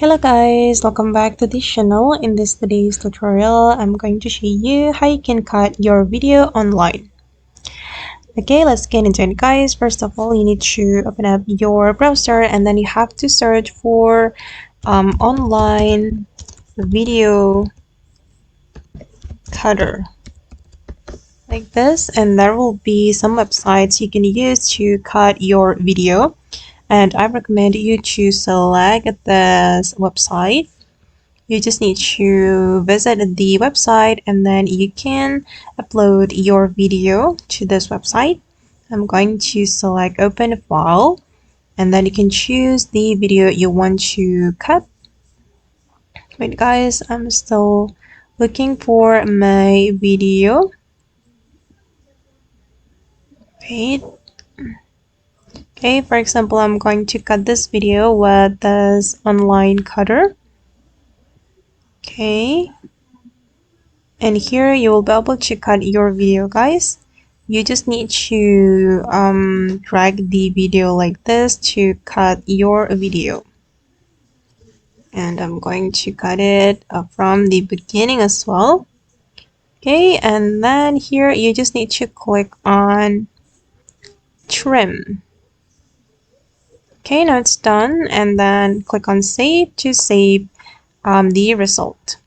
Hello guys, welcome back to this channel. In today's tutorial, I'm going to show you how you can cut your video online. Okay, let's get into it guys. First of all, you need to open up your browser and then you have to search for online video cutter like this, and there will be some websites you can use to cut your video, and I recommend you to select this website. You just need to visit the website and then you can upload your video to this website. I'm going to select open file and then you can choose the video you want to cut. Wait guys, I'm still looking for my video. Wait. Okay, for example, I'm going to cut this video with this online cutter. Okay. And here you will be able to cut your video guys. You just need to drag the video like this to cut your video. And I'm going to cut it from the beginning as well. Okay, and then here you just need to click on trim. Okay, now it's done, and then click on save to save the result.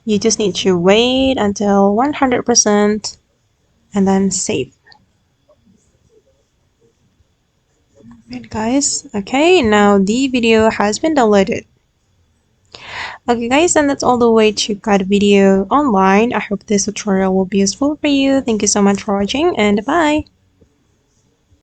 You just need to wait until 100% and then save. Right guys, okay, now the video has been downloaded. Okay guys, and that's all the way to cut video online. I hope this tutorial will be useful for you. Thank you so much for watching and bye.